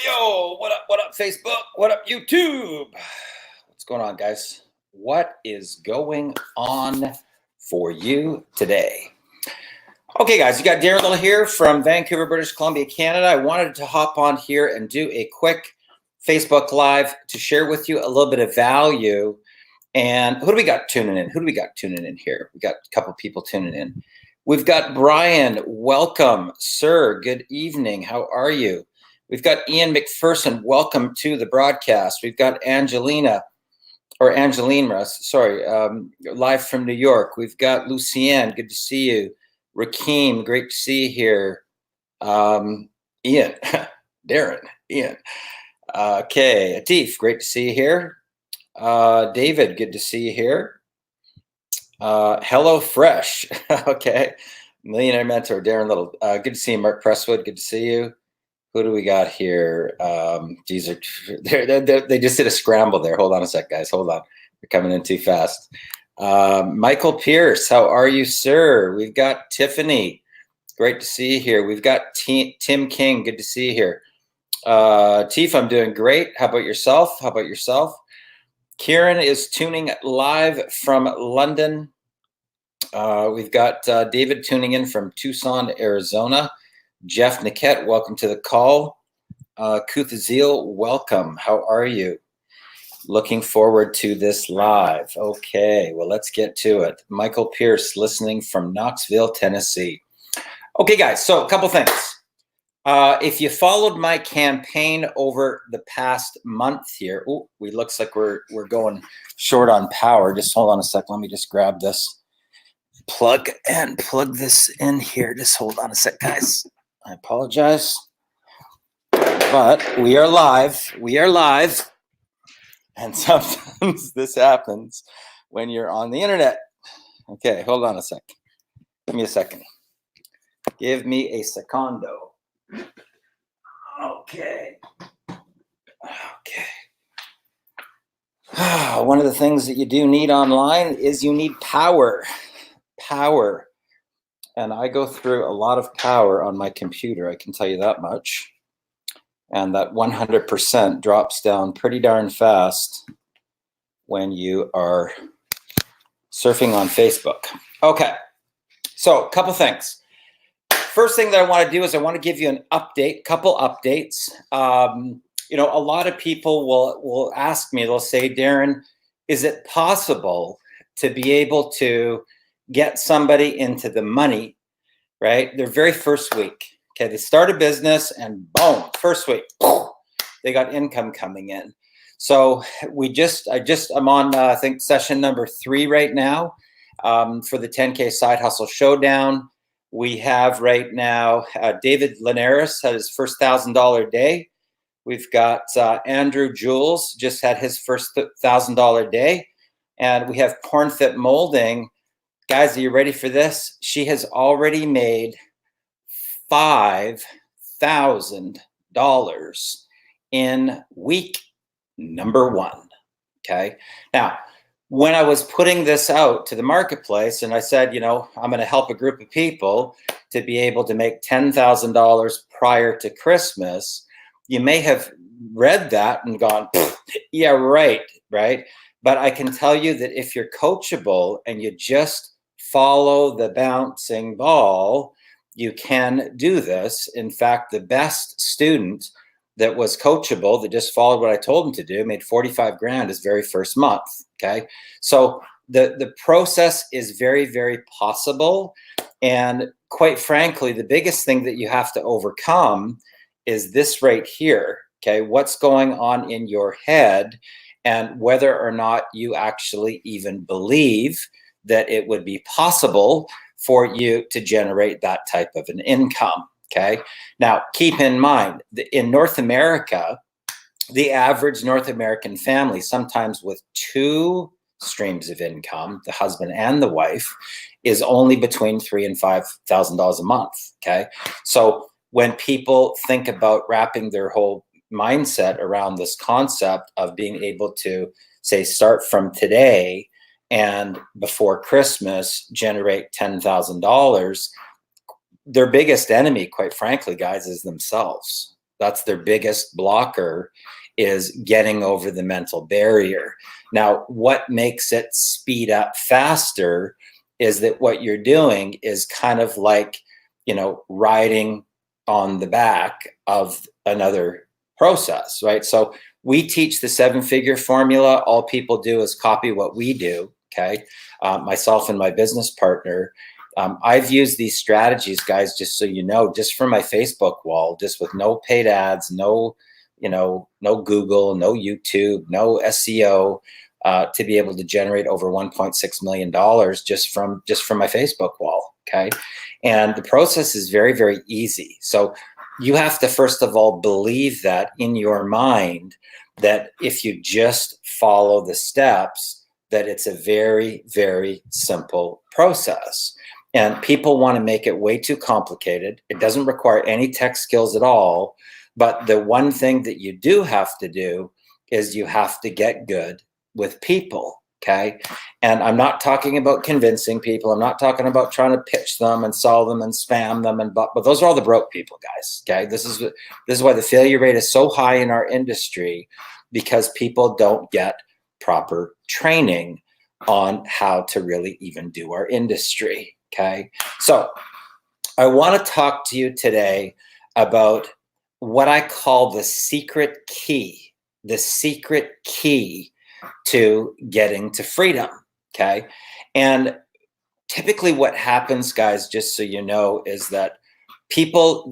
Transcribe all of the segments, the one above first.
Yo, what up, Facebook? What up, YouTube? What's going on, guys? What is going on for you today? Okay, guys, you got Darren Little here from Vancouver, British Columbia, Canada. I wanted to hop on here and do a quick Facebook Live to share with you a little bit of value. And who do we got tuning in? Who do we got tuning in here? We got a couple people tuning in. We've got Brian. Welcome, sir. Good evening. How are you? We've got Ian McPherson. Welcome to the broadcast. We've got Angeline, live from New York. We've got Lucienne. Good to see you. Rakeem, great to see you here. Ian, Darren, Ian. Okay, Atif, great to see you here. David, good to see you here. Hello Fresh. Okay. Millionaire Mentor, Darren Little. Good to see you, Mark Presswood. Good to see you. Who do we got here? They just did a scramble there. Hold on a sec, guys. Hold on. They're coming in too fast. Michael Pierce, how are you, sir? We've got Tiffany. Great to see you here. We've got Tim King. Good to see you here. Tiff, I'm doing great. How about yourself? Kieran is tuning live from London. We've got David tuning in from Tucson, Arizona. Jeff Niket, welcome to the call. Kuthazil, welcome. How are you? Looking forward to this live. Okay, well, let's get to it. Michael Pierce, listening from Knoxville, Tennessee. Okay, guys, so a couple things. If you followed my campaign over the past month here, looks like we're going short on power. Just hold on a sec. Let me just grab this plug this in here. Just hold on a sec, guys. I apologize, but we are live. And sometimes this happens when you're on the internet. Okay, hold on a sec. Give me a second. Give me a secondo. Okay. One of the things that you do need online is you need power. And I go through a lot of power on my computer, I can tell you that much. And that 100% drops down pretty darn fast when you are surfing on Facebook. Okay, so a couple things. First thing that I want to do is I want to give you an update, couple updates. A lot of people will ask me, they'll say, Darren, is it possible to be able to get somebody into the money, right? Their very first week. Okay, they start a business and boom, first week, they got income coming in. So I'm on, I think, session number 3 right now for the 10K Side Hustle Showdown. We have right now, David Linares had his first $1,000 day. We've got Andrew Jules just had his first $1,000 day. And we have Pornfit Molding. Guys, are you ready for this? She has already made $5,000 in week number 1. Okay. Now, when I was putting this out to the marketplace and I said, I'm going to help a group of people to be able to make $10,000 prior to Christmas, you may have read that and gone, yeah, right. But I can tell you that if you're coachable and you just follow the bouncing ball, you can do this. In fact, the best student that was coachable, that just followed what I told him to do, made 45 grand his very first month. Okay. So the process is very, very possible. And quite frankly, the biggest thing that you have to overcome is this right here. Okay. What's going on in your head and whether or not you actually even believe that it would be possible for you to generate that type of an income. Okay. Now, keep in mind that in North America, the average North American family, sometimes with 2 streams of income, the husband and the wife, is only between $3,000 and $5,000 a month. Okay. So when people think about wrapping their whole mindset around this concept of being able to, say, start from today and before Christmas generate $10,000, their biggest enemy, quite frankly, guys, is themselves. That's their biggest blocker, is getting over the mental barrier. Now, what makes it speed up faster is that what you're doing is kind of like, riding on the back of another process, right? So we teach the 7-figure formula. All people do is copy what we do, okay? Myself and my business partner, I've used these strategies, guys, just so you know, just from my Facebook wall, just with no paid ads, no Google, no YouTube, no SEO, to be able to generate over $1.6 million just from my Facebook wall. Okay. And the process is very, very easy. So you have to, first of all, believe that in your mind, that if you just follow the steps, that it's a very, very simple process. And people want to make it way too complicated. It doesn't require any tech skills at all. But the one thing that you do have to do is you have to get good with people, okay? And I'm not talking about convincing people. I'm not talking about trying to pitch them and sell them and spam them, but those are all the broke people, guys, okay? This is why the failure rate is so high in our industry, because people don't get proper training on how to really even do our industry, okay? So I want to talk to you today about what I call the secret key to getting to freedom, okay? And typically what happens, guys, just so you know, is that people,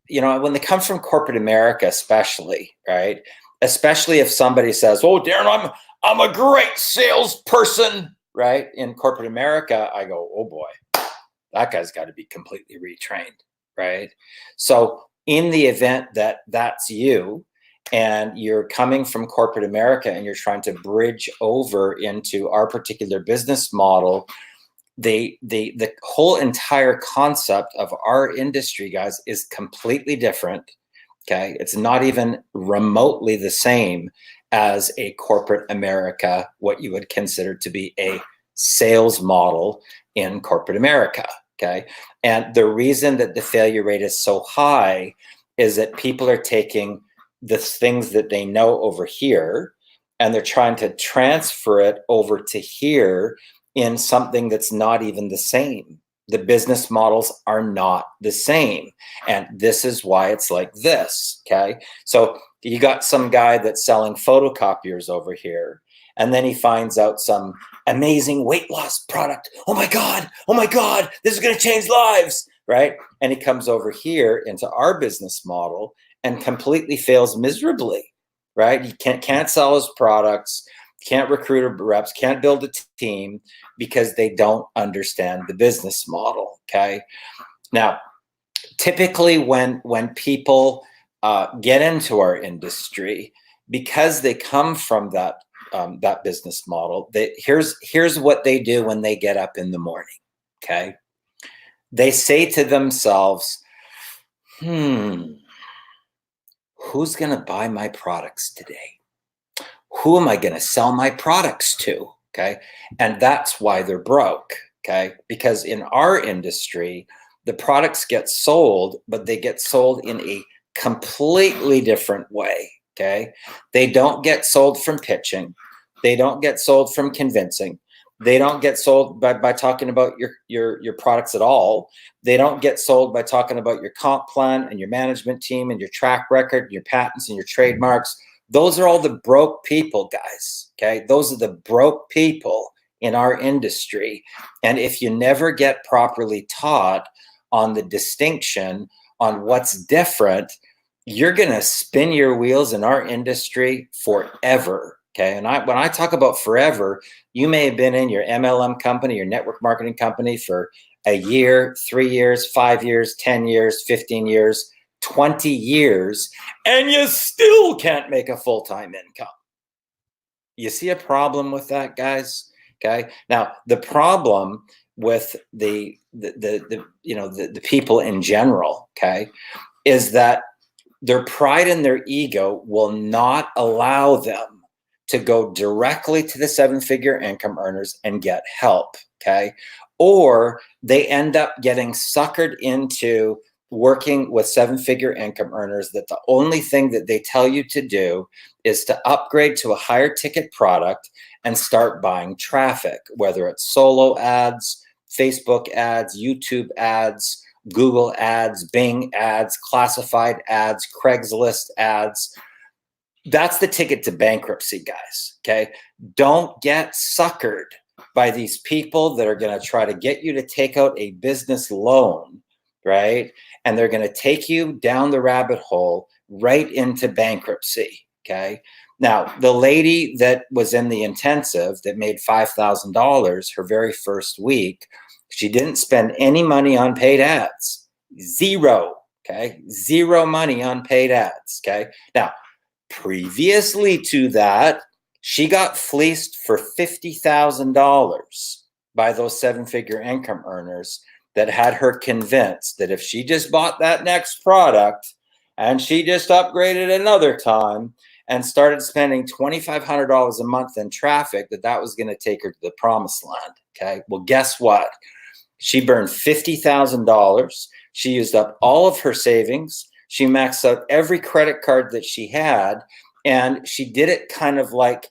when they come from corporate America, especially, right? Especially if somebody says, "Oh, Darren, I'm a great salesperson," right? In corporate America, I go, "Oh boy, that guy's got to be completely retrained," right? So in the event that that's you and you're coming from corporate America and you're trying to bridge over into our particular business model, the whole entire concept of our industry, guys, is completely different. Okay. It's not even remotely the same as a corporate America, what you would consider to be a sales model in corporate America. Okay. And the reason that the failure rate is so high is that people are taking the things that they know over here and they're trying to transfer it over to here in something that's not even the same. The business models are not the same. And this is why it's like this. Okay. So you got some guy that's selling photocopiers over here, and then he finds out some amazing weight loss product. Oh my God, this is going to change lives, right? And he comes over here into our business model and completely fails miserably, right? He can't sell his products, can't recruit reps, can't build a team because they don't understand the business model, okay? Now, typically when people get into our industry, because they come from that business model, here's what they do when they get up in the morning, okay? They say to themselves, who's going to buy my products today? Who am I going to sell my products to? Okay. And that's why they're broke. Okay. Because in our industry, the products get sold, but they get sold in a completely different way. Okay. They don't get sold from pitching. They don't get sold from convincing. They don't get sold by talking about your products at all. They don't get sold by talking about your comp plan and your management team and your track record, your patents and your trademarks. Those are all the broke people, guys. Okay. Those are the broke people in our industry. And if you never get properly taught on the distinction on what's different, you're going to spin your wheels in our industry forever. Okay. And when I talk about forever, you may have been in your MLM company, your network marketing company for a year, 3 years, 5 years, 10 years, 15 years, 20 years, and you still can't make a full-time income. You see a problem with that, guys? Okay. Now, the problem with the people in general, okay, is that their pride and their ego will not allow them to go directly to the 7-figure income earners and get help, okay? Or they end up getting suckered into working with 7-figure income earners that the only thing that they tell you to do is to upgrade to a higher ticket product and start buying traffic, whether it's solo ads, Facebook ads, YouTube ads, Google ads, Bing ads, classified ads, Craigslist ads. That's the ticket to bankruptcy, guys. Okay. Don't get suckered by these people that are going to try to get you to take out a business loan, right? And they're going to take you down the rabbit hole right into bankruptcy. Okay. Now, the lady that was in the intensive that made $5,000 her very first week, she didn't spend any money on paid ads. Zero. Okay. Zero money on paid ads. Okay. Now, previously to that, she got fleeced for $50,000 by those 7-figure income earners that had her convinced that if she just bought that next product and she just upgraded another time and started spending $2,500 a month in traffic, that was going to take her to the promised land. Okay. Well, guess what? She burned $50,000. She used up all of her savings. She maxed out every credit card that she had. And she did it kind of like,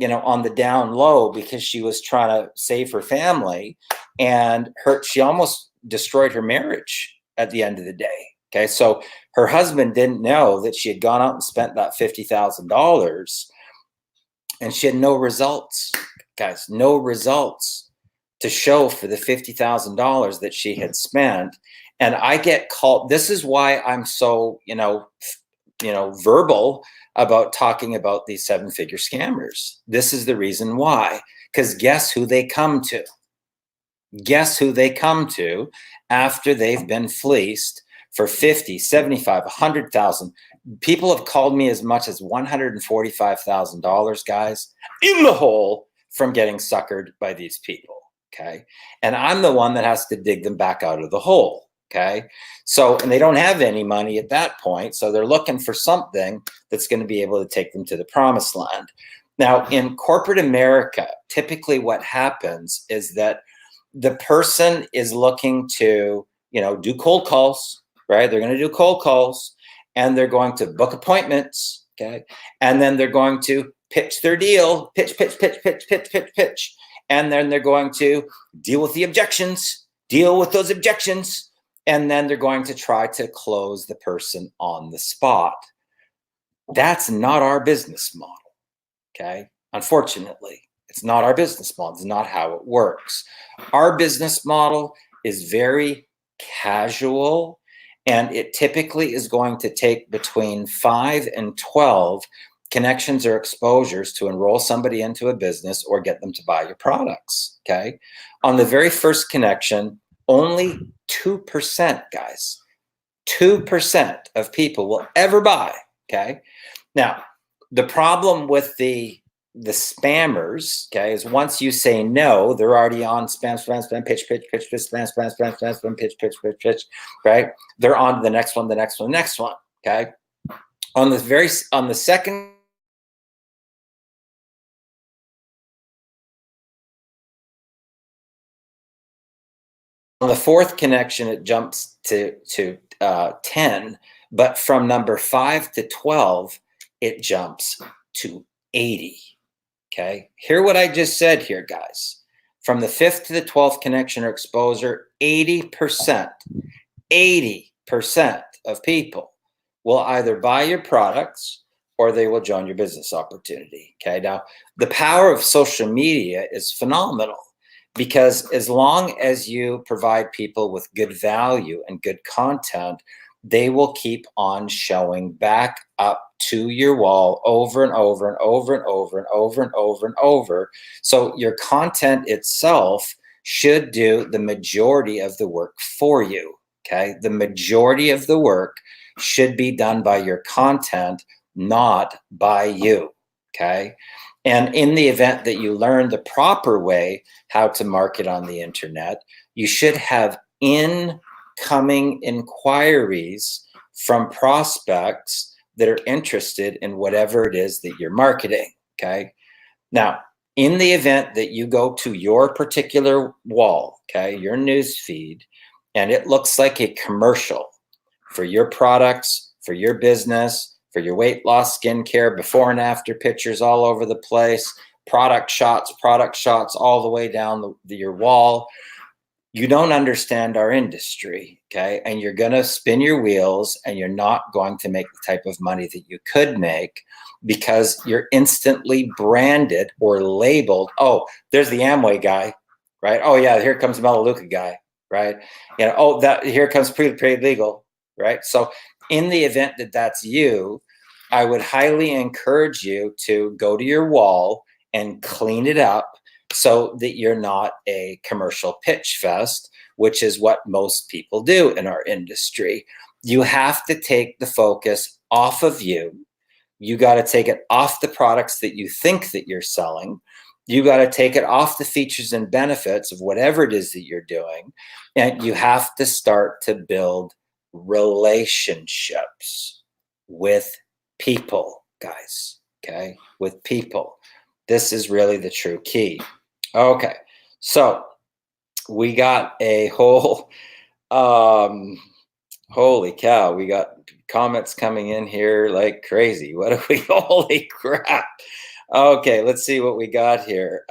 on the down low because she was trying to save her family. And she almost destroyed her marriage at the end of the day. Okay. So her husband didn't know that she had gone out and spent that $50,000 and she had no results, guys, no results to show for the $50,000 that she had spent. And I get called. This is why I'm so, verbal about talking about these 7-figure scammers. This is the reason why. Because guess who they come to? Guess who they come to after they've been fleeced for 50, 75, 100,000. People have called me as much as $145,000, guys, in the hole from getting suckered by these people. Okay. And I'm the one that has to dig them back out of the hole. Okay. So, and they don't have any money at that point. So they're looking for something that's going to be able to take them to the promised land. Now, in corporate America, typically what happens is that the person is looking to, do cold calls, right? They're going to do cold calls and they're going to book appointments. Okay. And then they're going to pitch their deal, pitch. And then they're going to deal with the objections, deal with those objections. And then they're going to try to close the person on the spot. That's not our business model. Okay. Unfortunately, it's not our business model. It's not how it works. Our business model is very casual, and it typically is going to take between 5 and 12 connections or exposures to enroll somebody into a business or get them to buy your products. Okay. On the very first connection, only 2%, guys, 2% of people will ever buy. Okay. Now, the problem with the spammers, okay, is once you say no, they're already on spam, pitch, spam, pitch, right? They're on to the next one. Okay. On the second, on the fourth connection, it jumps to 10, but from number 5 to 12, it jumps to 80. Okay. Hear what I just said here, guys. From the 5th to the 12th connection or exposure, 80% of people will either buy your products or they will join your business opportunity. Okay. Now, the power of social media is phenomenal, because as long as you provide people with good value and good content, they will keep on showing back up to your wall over and over and over and over and over and over and over. So your content itself should do the majority of the work for you. Okay. The majority of the work should be done by your content, not by you. Okay. And in the event that you learn the proper way how to market on the internet, you should have incoming inquiries from prospects that are interested in whatever it is that you're marketing. Okay. Now, in the event that you go to your particular wall, okay, your news feed, and it looks like a commercial for your products, for your business, for your weight loss, skincare, before and after pictures all over the place, product shots all the way down your wall. You don't understand our industry, okay? And you're going to spin your wheels, and you're not going to make the type of money that you could make because you're instantly branded or labeled. Oh, there's the Amway guy, right? Oh yeah, here comes Melaleuca guy, right? You know, oh, that here comes Pre-Paid Legal, right? So in the event that that's you, I would highly encourage you to go to your wall and clean it up so that you're not a commercial pitch fest, which is what most people do in our industry. You have to take the focus off of you. You got to take it off the products that you think that you're selling. You got to take it off the features and benefits of whatever it is that you're doing. And you have to start to build relationships with people, guys, okay? With people. This is really the true key. Okay, so we got a whole, holy cow, we got comments coming in here like crazy. What are we, holy crap. Okay, let's see what we got here.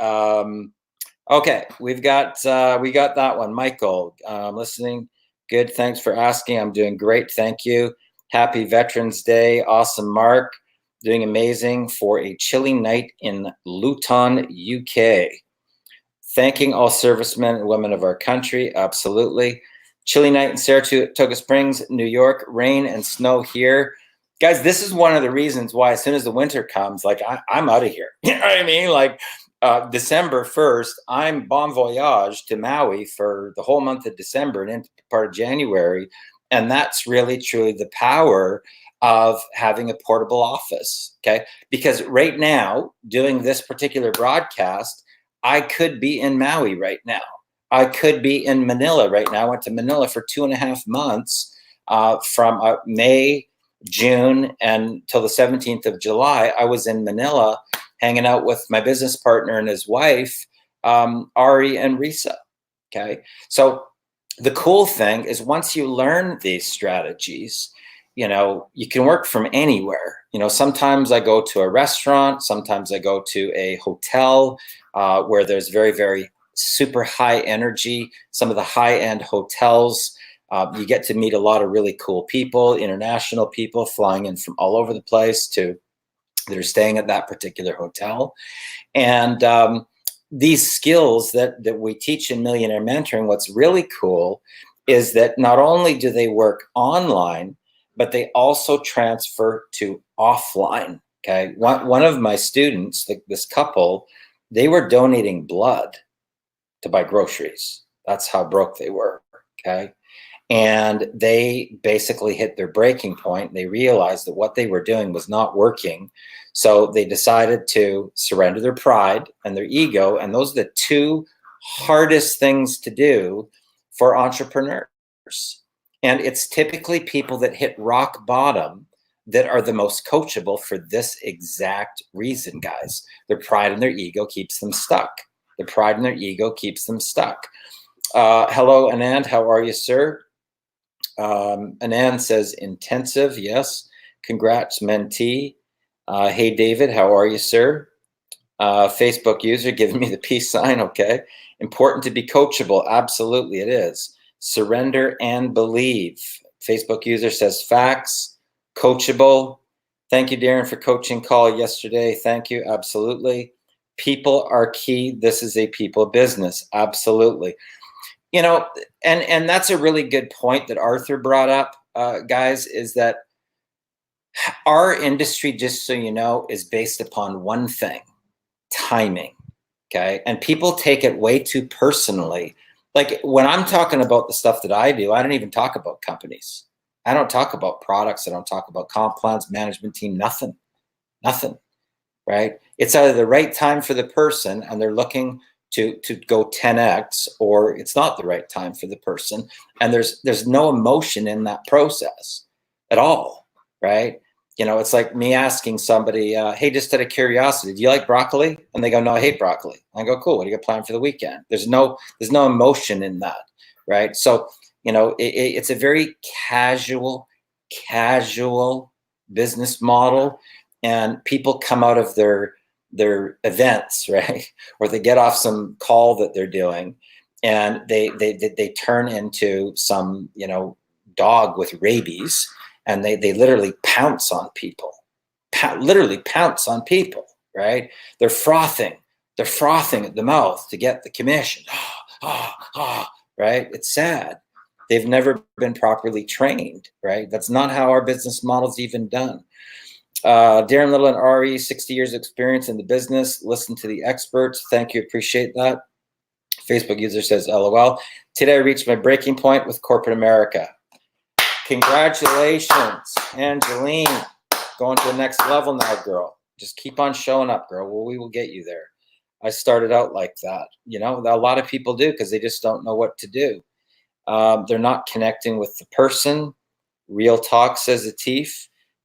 Okay, we got that one. Michael, listening. Good, thanks for asking. I'm doing great, thank you. Happy Veterans Day. Awesome, Mark. Doing amazing for a chilly night in Luton, UK. Thanking all servicemen and women of our country. Absolutely. Chilly night in Saratoga Springs, New York. Rain and snow here. Guys, this is one of the reasons why as soon as the winter comes, like I'm out of here. You know what I mean? Like December 1st, I'm bon voyage to Maui for the whole month of December and into part of January. And that's really, truly the power of having a portable office, okay? Because right now, doing this particular broadcast, I could be in Maui right now. I could be in Manila right now. I went to Manila for 2.5 months from May, June, and till the 17th of July. I was in Manila hanging out with my business partner and his wife, Ari and Risa, okay? So the cool thing is once you learn these strategies, you know, you can work from anywhere. You know, sometimes I go to a restaurant, sometimes I go to a hotel where there's very, very super high energy. Some of the high-end hotels, you get to meet a lot of really cool people, international people flying in from all over the place that are staying at that particular hotel. And these skills that we teach in Millionaire Mentoring, what's really cool is that not only do they work online, but they also transfer to offline, okay? One of my students, this couple, they were donating blood to buy groceries. That's how broke they were, okay? And they basically hit their breaking point. They realized that what they were doing was not working. So they decided to surrender their pride and their ego. And those are the two hardest things to do for entrepreneurs. And it's typically people that hit rock bottom that are the most coachable for this exact reason, guys. Their pride and their ego keeps them stuck. Their pride and their ego keeps them stuck. Hello, Anand. How are you, sir? Anand says intensive. Yes. Congrats, mentee. Hey, David. How are you, sir? Facebook user giving me the peace sign. Okay. Important to be coachable. Absolutely, it is. Surrender and believe. Facebook user says facts. Coachable. Thank you, Darren, for coaching call yesterday. Thank you. Absolutely. People are key. This is a people business. Absolutely. You know, and that's a really good point that Arthur brought up, guys, is that our industry, just so you know, is based upon one thing, timing, okay? And people take it way too personally. Like when I'm talking about the stuff that I do, I don't even talk about companies. I don't talk about products. I don't talk about comp plans, management team, nothing, right? It's either the right time for the person and they're looking to go 10x, or it's not the right time for the person. And there's no emotion in that process at all, right? You know, it's like me asking somebody, hey, just out of curiosity, do you like broccoli? And they go, no, I hate broccoli. I go, cool, what do you got planned for the weekend? There's no emotion in that, right? So, you know, it's a very casual casual business model, and people come out of their events, right? Or they get off some call that they're doing, and they turn into some, you know, dog with rabies, and they literally pounce on people, literally pounce on people, right? They're frothing at the mouth to get the commission. Right? It's sad. They've never been properly trained, right? That's not how our business model's even done. Darren Little and RE, 60 years of experience in the business. Listen to the experts. Thank you. Appreciate that. Facebook user says, LOL. Today I reached my breaking point with corporate America. Congratulations, Angeline. Going to the next level now, girl. Just keep on showing up, girl. Well, we will get you there. I started out like that. You know, a lot of people do because they just don't know what to do. They're not connecting with the person. Real talk, says Atif.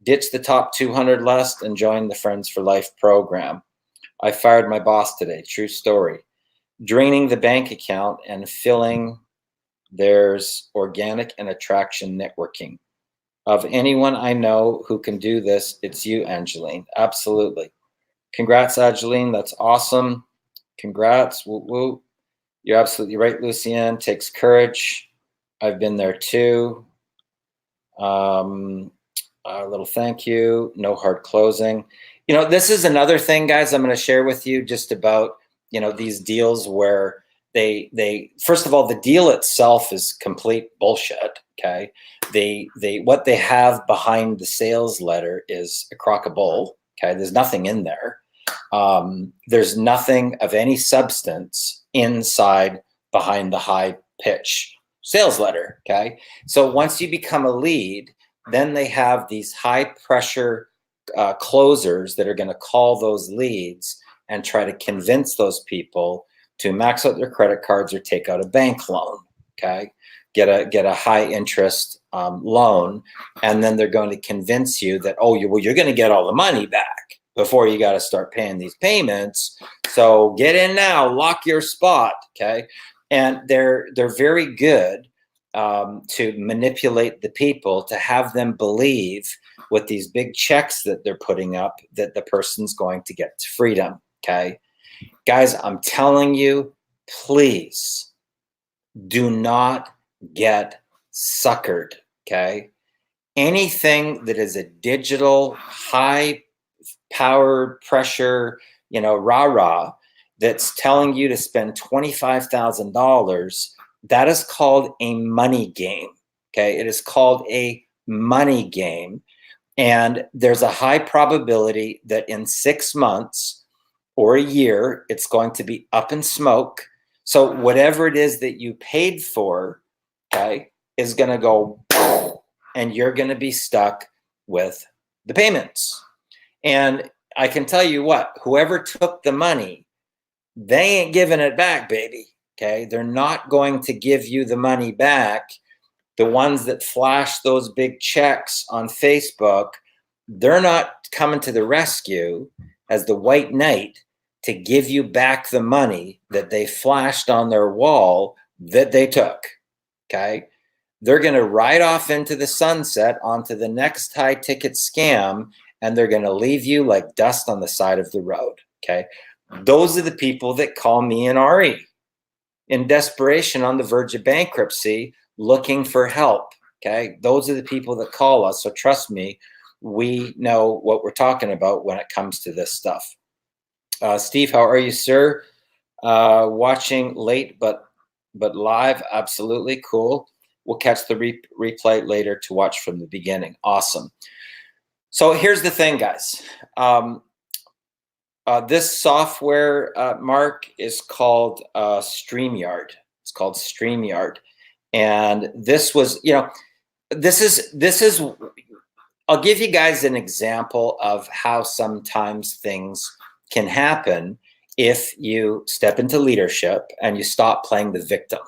Ditch the top 200 list and join the Friends for Life program. I fired my boss today. True story. Draining the bank account and filling there's organic and attraction networking. Of anyone I know who can do this, it's you, Angeline. Absolutely. Congrats, Angeline. That's awesome. Congrats. Woo woo. You're absolutely right, Lucienne. Takes courage. I've been there too. A little thank you. No hard closing. You know, this is another thing, guys, I'm going to share with you just about, you know, these deals where they first of all, the deal itself is complete bullshit. Okay. What they have behind the sales letter is a crock of bull. Okay. There's nothing in there. There's nothing of any substance inside behind the high pitch sales letter. Okay. So once you become a lead, then they have these high pressure closers that are going to call those leads and try to convince those people to max out their credit cards or take out a bank loan. Okay. Get a high interest loan. And then they're going to convince you that, oh, you're going to get all the money back before you got to start paying these payments. So get in now, lock your spot. Okay. And they're very good to manipulate the people, to have them believe with these big checks that they're putting up that the person's going to get to freedom. Okay. Guys, I'm telling you, please do not get suckered. Okay. Anything that is a digital, high power pressure, you know, rah-rah, that's telling you to spend $25,000, that is called a money game. Okay. It is called a money game. And there's a high probability that in 6 months or a year, it's going to be up in smoke. So whatever it is that you paid for, okay, is going to go, and you're going to be stuck with the payments. And I can tell you what, whoever took the money, they ain't giving it back, baby. Okay. They're not going to give you the money back. The ones that flash those big checks on Facebook, they're not coming to the rescue as the white knight to give you back the money that they flashed on their wall that they took. Okay. They're going to ride off into the sunset onto the next high ticket scam, and they're going to leave you like dust on the side of the road. Okay. Those are the people that call me and Ari in desperation on the verge of bankruptcy, looking for help. Okay. Those are the people that call us. So trust me, we know what we're talking about when it comes to this stuff. Steve, how are you, sir? Watching late, but live. Absolutely cool. We'll catch the replay later to watch from the beginning. Awesome. So here's the thing, guys. This software, Mark, is called StreamYard. It's called StreamYard. And this was, you know, this is, I'll give you guys an example of how sometimes things can happen if you step into leadership and you stop playing the victim.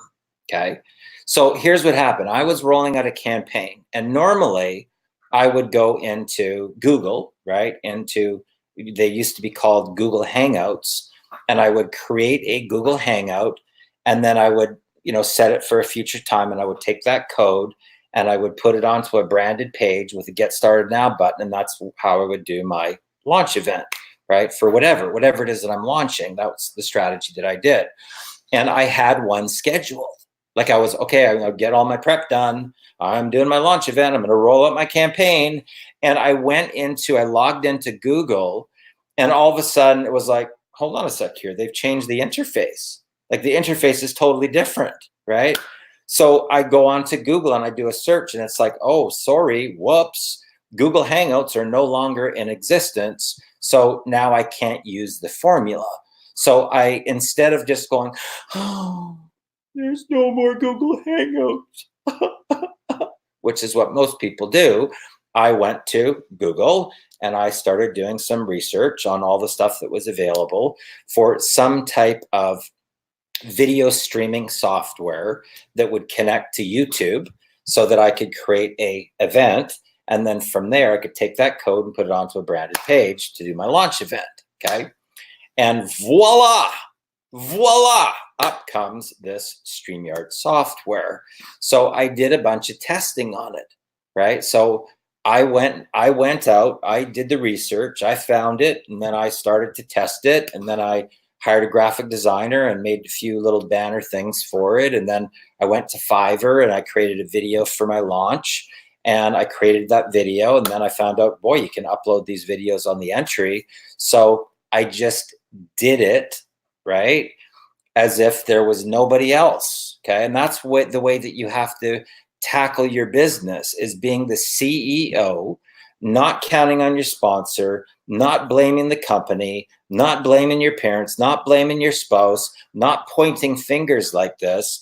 Okay. So here's what happened. I was rolling out a campaign, and normally I would go into Google, right? They used to be called Google Hangouts, and I would create a Google Hangout, and then I would, you know, set it for a future time, and I would take that code and I would put it onto a branded page with a Get Started Now button, and that's how I would do my launch event, right? For whatever it is that I'm launching. That was the strategy that I did. And I had one scheduled. Like I was, okay, I'm going to get all my prep done. I'm doing my launch event. I'm going to roll out my campaign. And I logged into Google, and all of a sudden it was like, hold on a sec here. They've changed the interface. Like the interface is totally different, right? So I go on to Google and I do a search, and it's like, oh, sorry, whoops. Google Hangouts are no longer in existence. So now I can't use the formula. So instead of just going, oh, there's no more Google Hangouts, which is what most people do, I went to Google and I started doing some research on all the stuff that was available for some type of video streaming software that would connect to YouTube so that I could create an event. And then from there, I could take that code and put it onto a branded page to do my launch event. Okay. And voila, up comes this StreamYard software. So I did a bunch of testing on it, right? So I went out, I did the research, I found it, and then I started to test it. And then I hired a graphic designer and made a few little banner things for it. And then I went to Fiverr and I created a video for my launch. And I created that video. And then I found out, boy, you can upload these videos on the entry. So I just did it, right, as if there was nobody else, okay? And that's the way that you have to tackle your business, is being the CEO, not counting on your sponsor, not blaming the company, not blaming your parents, not blaming your spouse, not pointing fingers like this.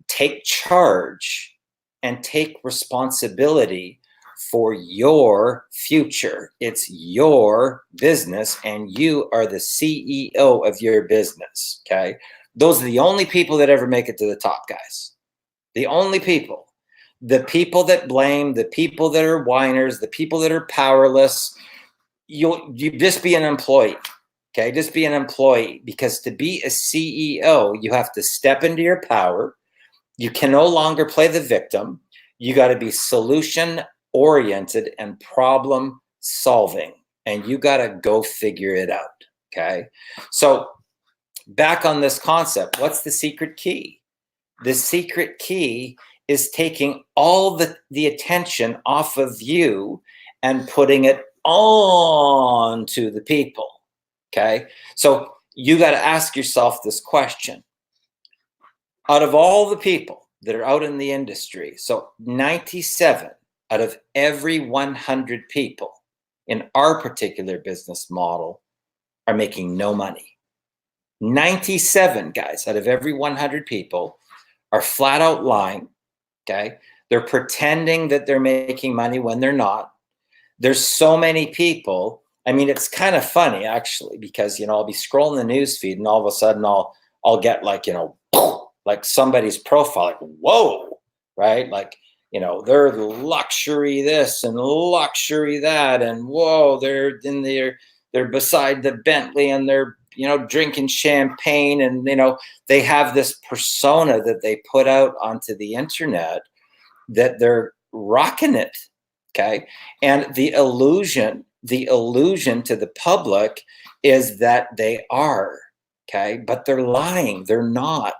Take charge and take responsibility for your future. It's your business and you are the CEO of your business, okay? Those are the only people that ever make it to the top, guys. The only people. The people that blame, the people that are whiners, the people that are powerless, you just be an employee, okay? Just be an employee, because to be a CEO, you have to step into your power. You can no longer play the victim. You got to be solution oriented and problem solving, and you got to go figure it out. Okay. So back on this concept, what's the secret key? The secret key is taking all the attention off of you and putting it on to the people. Okay. So you got to ask yourself this question. Out of all the people that are out in the industry, so 97 out of every 100 people in our particular business model are making no money. 97 guys out of every 100 people are flat out lying, okay? They're pretending that they're making money when they're not. There's so many people. I mean, it's kind of funny actually, because, I'll be scrolling the news feed and all of a sudden I'll get like, like somebody's profile, like, whoa, right? Like, they're the luxury this and luxury that, and whoa, they're beside the Bentley and they're, drinking champagne, and, they have this persona that they put out onto the internet that they're rocking it. Okay. And the illusion to the public is that they are, okay, but they're lying. They're not.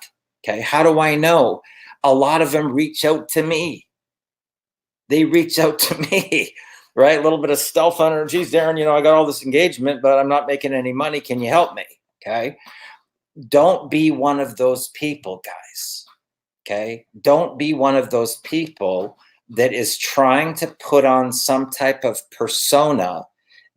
Okay. How do I know? A lot of them reach out to me. They reach out to me, right? A little bit of stealth on, geez, Darren, I got all this engagement, but I'm not making any money. Can you help me? Okay. Don't be one of those people, guys. Okay. Don't be one of those people that is trying to put on some type of persona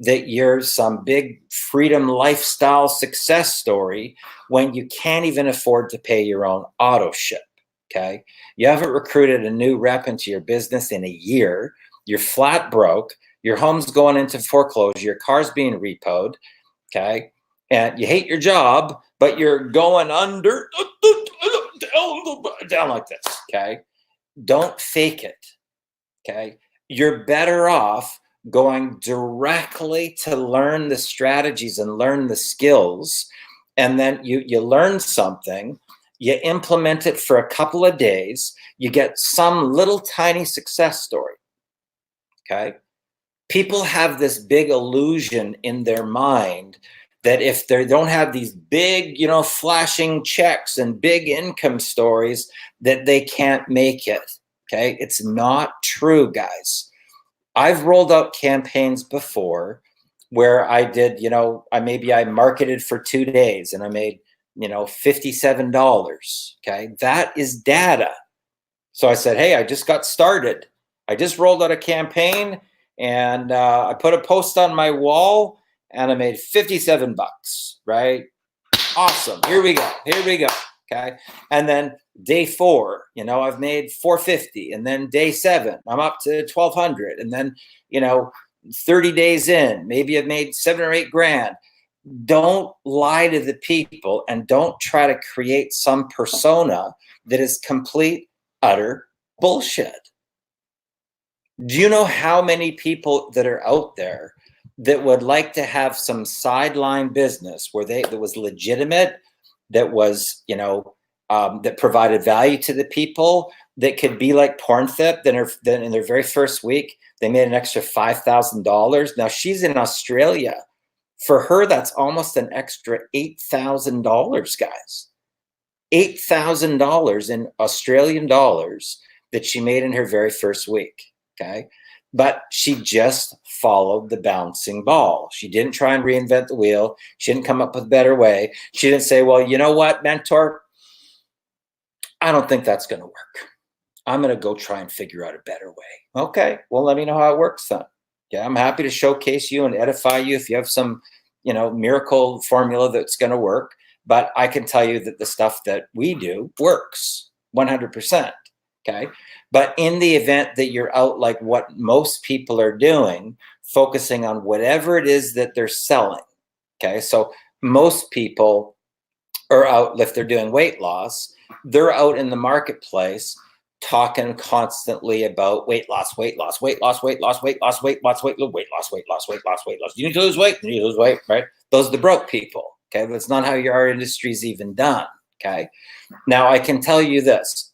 that you're some big freedom lifestyle success story when you can't even afford to pay your own auto ship. Okay. You haven't recruited a new rep into your business in a year. You're flat broke. Your home's going into foreclosure. Your car's being repoed. Okay. And you hate your job, but you're going under down like this. Okay. Don't fake it. Okay. You're better off going directly to learn the strategies and learn the skills. And then you learn something. you implement it for a couple of days, you get some little tiny success story, okay? People have this big illusion in their mind that if they don't have these big, flashing checks and big income stories, that they can't make it, okay? It's not true, guys. I've rolled out campaigns before where I did, I marketed for 2 days and I made, $57, okay? That is data. So I said, hey, I just got started. I just rolled out a campaign and I put a post on my wall and I made 57 bucks, right? Awesome. Here we go. Okay. And then day 4, I've made 450. And then day 7, I'm up to 1,200. And then, 30 days in, maybe I've made 7 or 8 grand. Don't lie to the people and don't try to create some persona that is complete, utter bullshit. Do you know how many people that are out there that would like to have some sideline business where that was legitimate, that was, that provided value to the people, that could be like Pornthip, then in their very first week, they made an extra $5,000. Now she's in Australia. For her, that's almost an extra $8,000, guys. $8,000 in Australian dollars that she made in her very first week, okay? But she just followed the bouncing ball. She didn't try and reinvent the wheel. She didn't come up with a better way. She didn't say, well, you know what, mentor? I don't think that's going to work. I'm going to go try and figure out a better way. Okay, well, let me know how it works then. Yeah, I'm happy to showcase you and edify you if you have some, miracle formula that's going to work. But I can tell you that the stuff that we do works 100%. Okay. But in the event that you're out like what most people are doing, focusing on whatever it is that they're selling. Okay. So most people are out, if they're doing weight loss, they're out in the marketplace talking constantly about weight loss, weight loss, weight loss, weight loss, weight loss, weight loss, weight loss, weight loss, weight loss, weight loss, weight loss. You need to lose weight. You need to lose weight, right? Those are the broke people. Okay. That's not how our industry is even done. Okay. Now I can tell you this.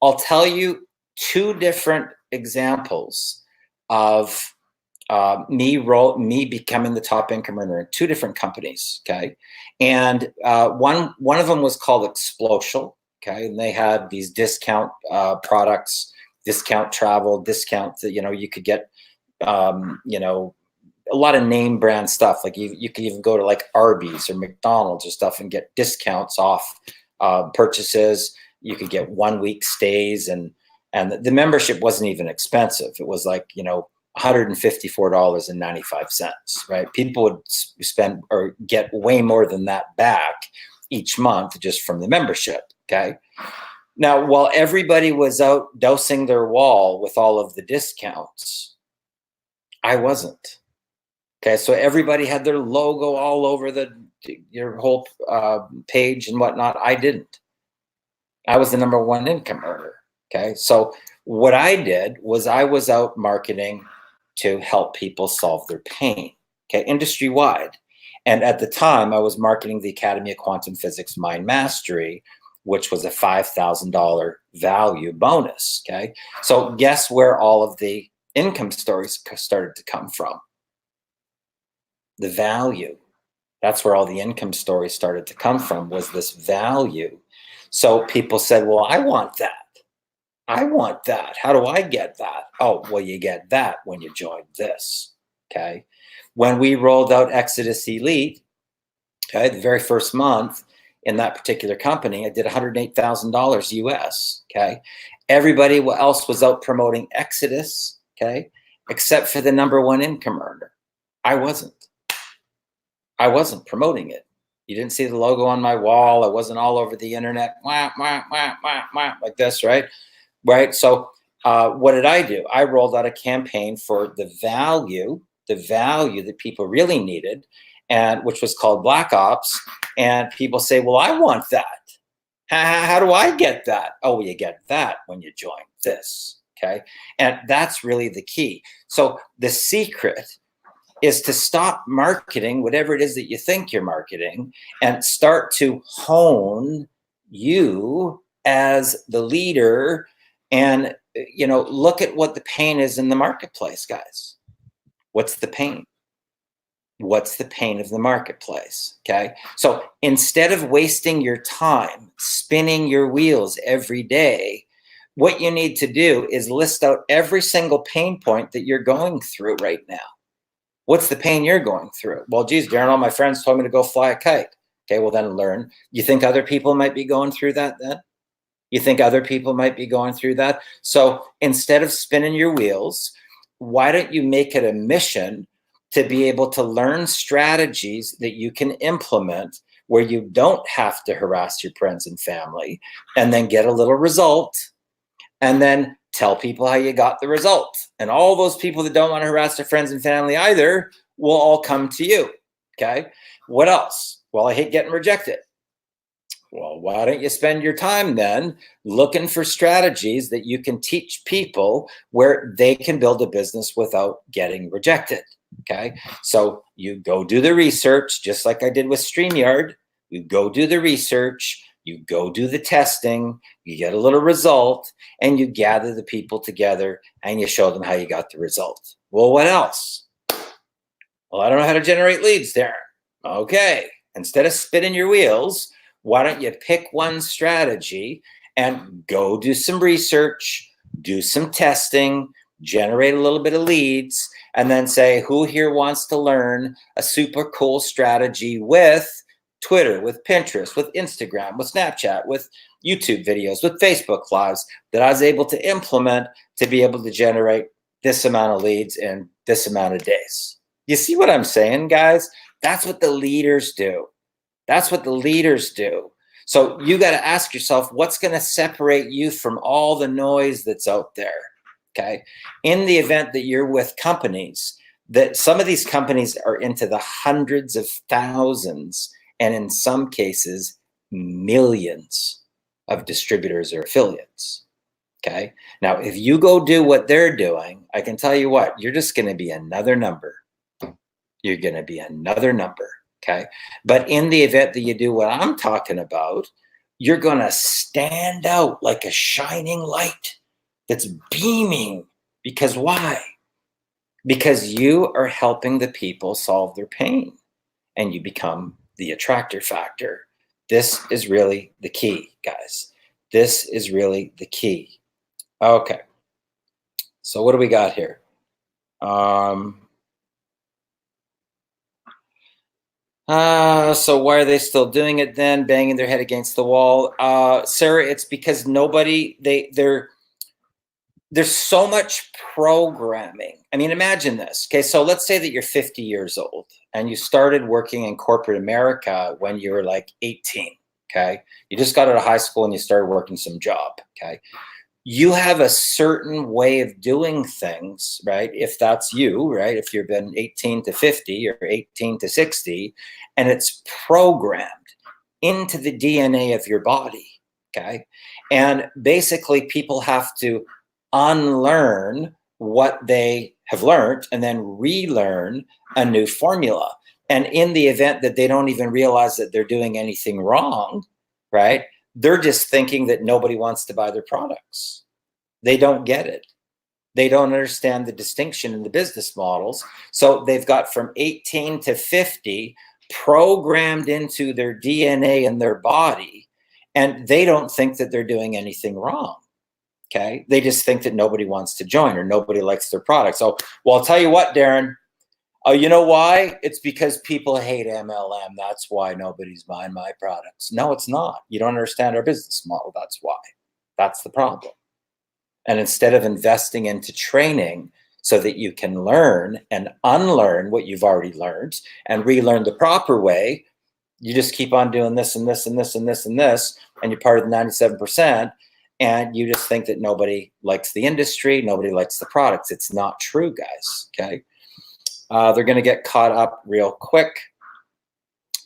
I'll tell you 2 different examples of me becoming the top income earner in 2 different companies. Okay. And one of them was called Explocial. Okay. And they had these discount products, discount travel, discount that, you could get, a lot of name brand stuff. Like you could even go to like Arby's or McDonald's or stuff and get discounts off purchases. You could get 1 week stays and the membership wasn't even expensive. It was like, $154.95, right? People would spend or get way more than that back each month just from the membership. Okay. Now, while everybody was out dousing their wall with all of the discounts, I wasn't. Okay. So everybody had their logo all over your whole page and whatnot. I didn't. I was the number 1 income earner. Okay. So what I did was I was out marketing to help people solve their pain. Okay. Industry wide. And at the time I was marketing the Academy of Quantum Physics Mind Mastery, which was a $5,000 value bonus. Okay. So guess where all of the income stories started to come from? The value. That's where all the income stories started to come from, was this value. So people said, well, I want that. I want that. How do I get that? Oh, well, you get that when you join this. Okay. When we rolled out Exodus Elite, okay, the very first month in that particular company, I did $108,000 US. Okay. Everybody else was out promoting Exodus. Okay. Except for the number 1 income earner. I wasn't promoting it. You didn't see the logo on my wall. I wasn't all over the internet, wah, wah, wah, wah, wah, like this, right? Right. So what did I do? I rolled out a campaign for the value that people really needed, and which was called Black Ops. And people say, well, I want that. How do I get that? Oh, well, you get that when you join this. Okay. And that's really the key. So the secret is to stop marketing whatever it is that you think you're marketing and start to hone you as the leader and, look at what the pain is in the marketplace, guys. What's the pain? What's the pain of the marketplace? Okay. So instead of wasting your time spinning your wheels every day, what you need to do is list out every single pain point that you're going through right now. What's the pain you're going through? Well, geez, Darren, all my friends told me to go fly a kite. Okay, well then learn. You think other people might be going through that then? You think other people might be going through that? So instead of spinning your wheels, why don't you make it a mission to be able to learn strategies that you can implement where you don't have to harass your friends and family, and then get a little result, and then tell people how you got the result. And all those people that don't want to harass their friends and family either will all come to you. Okay. What else? Well, I hate getting rejected. Well, why don't you spend your time then looking for strategies that you can teach people where they can build a business without getting rejected? Okay. So you go do the research, just like I did with StreamYard. You go do the research, you go do the testing, you get a little result, and you gather the people together and you show them how you got the result. Well, what else? Well, I don't know how to generate leads there. Okay. Instead of spinning your wheels, why don't you pick one strategy and go do some research, do some testing, generate a little bit of leads, and then say, who here wants to learn a super cool strategy with Twitter, with Pinterest, with Instagram, with Snapchat, with YouTube videos, with Facebook Lives that I was able to implement to be able to generate this amount of leads in this amount of days? You see what I'm saying, guys? That's what the leaders do. That's what the leaders do. So you got to ask yourself, what's going to separate you from all the noise that's out there? Okay. In the event that you're with companies, that some of these companies are into the hundreds of thousands, and in some cases, millions of distributors or affiliates. Okay. Now, if you go do what they're doing, I can tell you what, you're just going to be another number. You're going to be another number. Okay. But in the event that you do what I'm talking about, you're going to stand out like a shining light that's beaming. Because why? Because you are helping the people solve their pain and you become the attractor factor. This is really the key, guys. This is really the key. Okay. So what do we got here? So why are they still doing it then, banging their head against the wall? Sarah, it's because there's so much programming. I mean, imagine this. Okay, so let's say that you're 50 years old and you started working in corporate America when you were like 18. Okay, you just got out of high school and you started working some job. Okay, you have a certain way of doing things, right? If that's you, right? If you've been 18 to 50 or 18 to 60, and it's programmed into the DNA of your body, okay? And basically people have to unlearn what they have learned and then relearn a new formula. And in the event that they don't even realize that they're doing anything wrong, right? They're just thinking that nobody wants to buy their products. They don't get it. They don't understand the distinction in the business models. So they've got from 18 to 50 programmed into their DNA and their body, and they don't think that they're doing anything wrong. Okay. They just think that nobody wants to join or nobody likes their products. So, well, I'll tell you what, Darren. Oh, you know why? It's because people hate MLM. That's why nobody's buying my products. No, it's not. You don't understand our business model. That's why. That's the problem. And instead of investing into training so that you can learn and unlearn what you've already learned and relearn the proper way, you just keep on doing this and this and this and this and this, and you're part of the 97%, and you just think that nobody likes the industry, nobody likes the products. It's not true, guys, okay? They're going to get caught up real quick.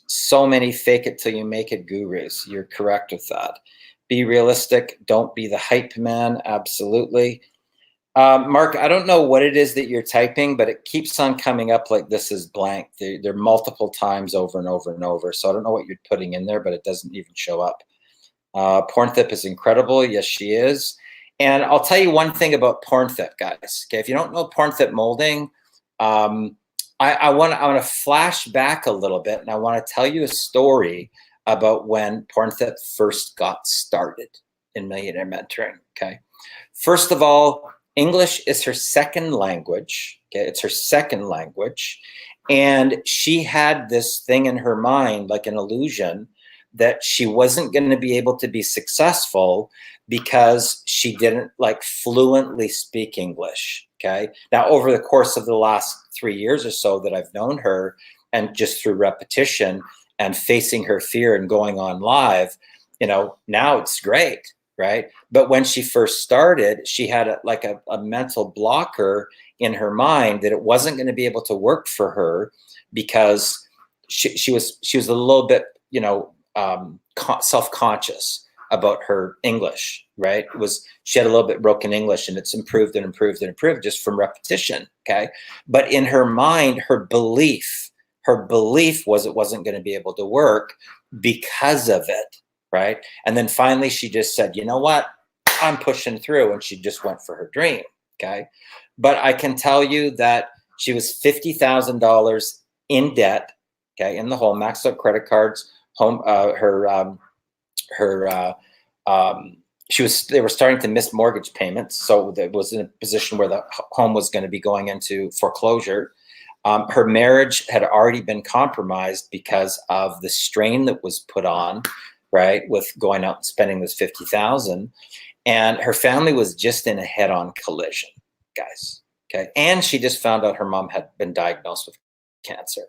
So many fake it till you make it gurus. You're correct with that. Be realistic. Don't be the hype man. Absolutely. Mark, I don't know what it is that you're typing, but it keeps on coming up like this is blank. They're multiple times over and over and over. So I don't know what you're putting in there, but it doesn't even show up. Pornthip is incredible. Yes, she is. And I'll tell you one thing about Pornthip, guys. Okay, if you don't know Pornthip molding, I want to flash back a little bit, and I want to tell you a story about when Pornthip first got started in Millionaire Mentoring. Okay, first of all, English is her second language. Okay, it's her second language, and she had this thing in her mind, like an illusion, that she wasn't going to be able to be successful because she didn't like fluently speak English. Okay. Now, over the course of the last 3 years or so that I've known her, and just through repetition and facing her fear and going on live, now it's great. Right. But when she first started, she had a mental blocker in her mind that it wasn't going to be able to work for her because she was a little bit, self-conscious about her English, right? She had a little bit broken English, and it's improved and improved and improved just from repetition. Okay. But in her mind, her belief was it wasn't going to be able to work because of it. Right. And then finally she just said, you know what? I'm pushing through. And she just went for her dream. Okay. But I can tell you that she was $50,000 in debt. Okay. In the hole, maxed out credit cards, home, they were starting to miss mortgage payments. So it was in a position where the home was going to be going into foreclosure. Her marriage had already been compromised because of the strain that was put on, right, with going out and spending this $50,000. And her family was just in a head-on collision, guys. Okay. And she just found out her mom had been diagnosed with cancer.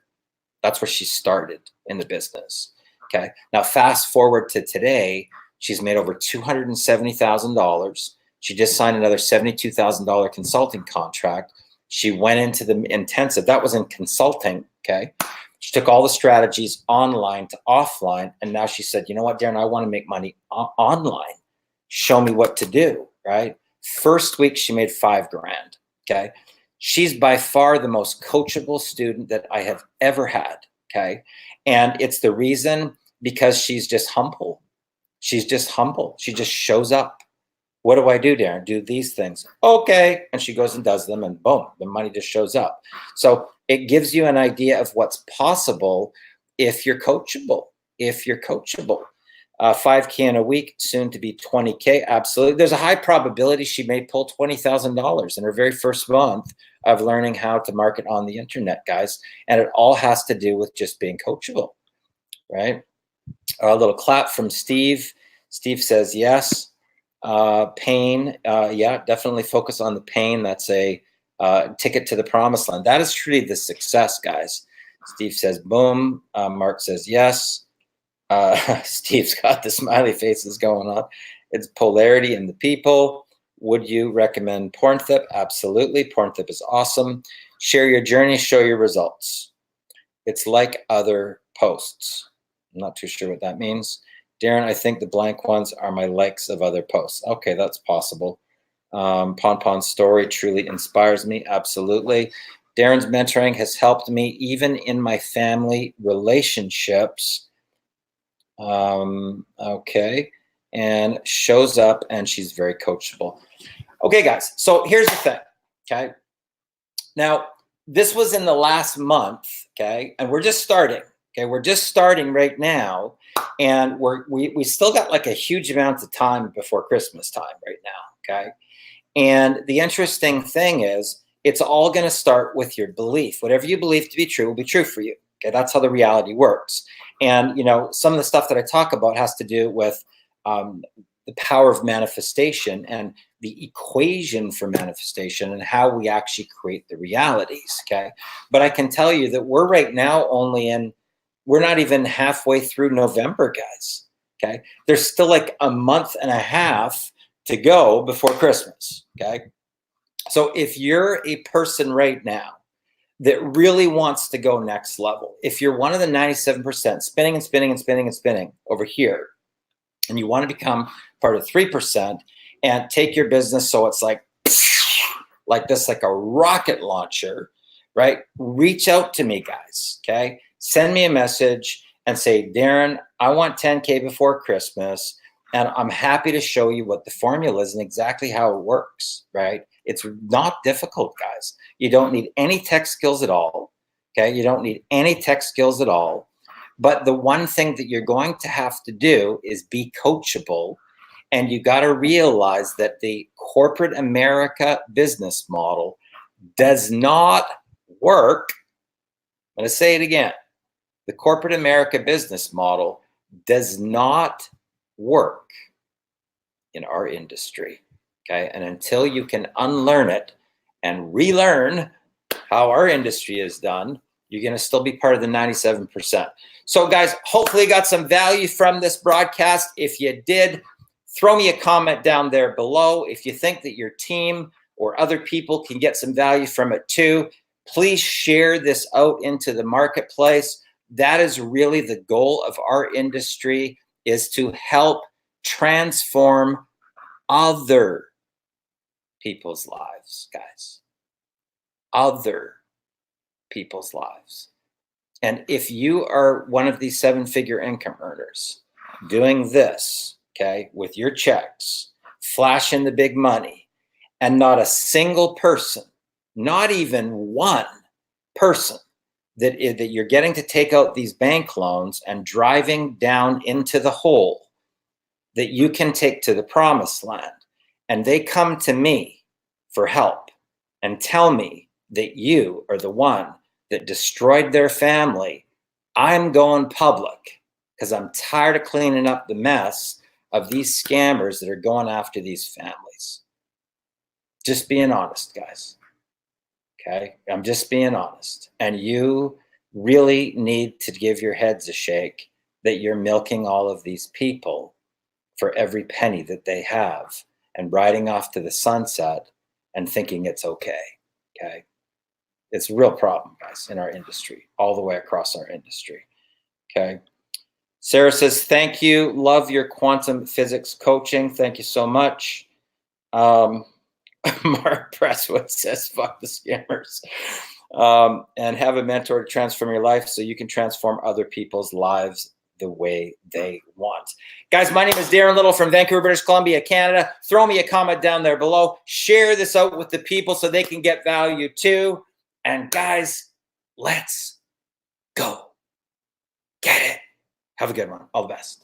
That's where she started in the business. Okay. Now, fast forward to today, she's made over $270,000. She just signed another $72,000 consulting contract. She went into the intensive. That was in consulting. Okay. She took all the strategies online to offline. And now she said, you know what, Darren, I want to make money online. Show me what to do. Right. First week, she made $5,000. Okay. She's by far the most coachable student that I have ever had. Okay. And it's the reason because she's just humble. She's just humble. She just shows up. What do I do, Darren? Do these things. Okay. And she goes and does them, and boom, the money just shows up. So it gives you an idea of what's possible if you're coachable. If you're coachable. 5K in a week, soon to be 20K. Absolutely. There's a high probability she may pull $20,000 in her very first month of learning how to market on the internet, guys. And it all has to do with just being coachable, right? A little clap from Steve. Steve says, yes. Pain. Yeah, definitely focus on the pain. That's a ticket to the promised land. That is truly the success, guys. Steve says, boom. Mark says, yes. Steve's got the smiley faces going on. It's polarity in the people. Would you recommend Pornthip? Absolutely. Pornthip is awesome. Share your journey, show your results. It's like other posts. I'm not too sure what that means. Darren, I think the blank ones are my likes of other posts. Okay, that's possible. Pon story truly inspires me. Absolutely. Darren's mentoring has helped me even in my family relationships. Okay. And shows up, and she's very coachable. Okay, guys. So here's the thing. Okay. Now, this was in the last month. Okay. And we're just starting. Okay. We're just starting right now. And we still got like a huge amount of time before Christmas time right now. Okay. And the interesting thing is, it's all going to start with your belief. Whatever you believe to be true will be true for you. Okay. That's how the reality works. And, some of the stuff that I talk about has to do with the power of manifestation and the equation for manifestation and how we actually create the realities. Okay. But I can tell you that we're right now we're not even halfway through November, guys. Okay. There's still like a month and a half to go before Christmas. Okay. So if you're a person right now that really wants to go next level, if you're one of the 97% spinning and spinning and spinning and spinning over here, and you want to become part of 3% and take your business so it's like this, like a rocket launcher, right? Reach out to me, guys, okay? Send me a message and say, Darren, I want 10K before Christmas. And I'm happy to show you what the formula is and exactly how it works, right? It's not difficult, guys. You don't need any tech skills at all. Okay. You don't need any tech skills at all. But the one thing that you're going to have to do is be coachable. And you got to realize that the corporate America business model does not work. I'm going to say it again. The corporate America business model does not work in our industry. Okay. And until you can unlearn it and relearn how our industry is done, you're going to still be part of the 97%. So, guys, hopefully you got some value from this broadcast. If you did, throw me a comment down there below. If you think that your team or other people can get some value from it too, please share this out into the marketplace. That is really the goal of our industry, is to help transform other people's lives, guys. Other people's lives. And if you are one of these 7-figure income earners doing this, okay, with your checks, flashing the big money, and not a single person, not even one person that you're getting to take out these bank loans and driving down into the hole that you can take to the promised land, and they come to me for help and tell me that you are the one that destroyed their family, I'm going public because I'm tired of cleaning up the mess of these scammers that are going after these families. Just being honest, guys. Okay? I'm just being honest. And you really need to give your heads a shake that you're milking all of these people for every penny that they have and riding off to the sunset and thinking it's okay. Okay? It's a real problem, guys, in our industry, all the way across our industry. Okay. Sarah says, thank you. Love your quantum physics coaching. Thank you so much. Mark Presswood says, fuck the scammers. And have a mentor to transform your life so you can transform other people's lives the way they want. Guys, my name is Darren Little from Vancouver, British Columbia, Canada. Throw me a comment down there below. Share this out with the people so they can get value too. And guys, let's go. Get it. Have a good one. All the best.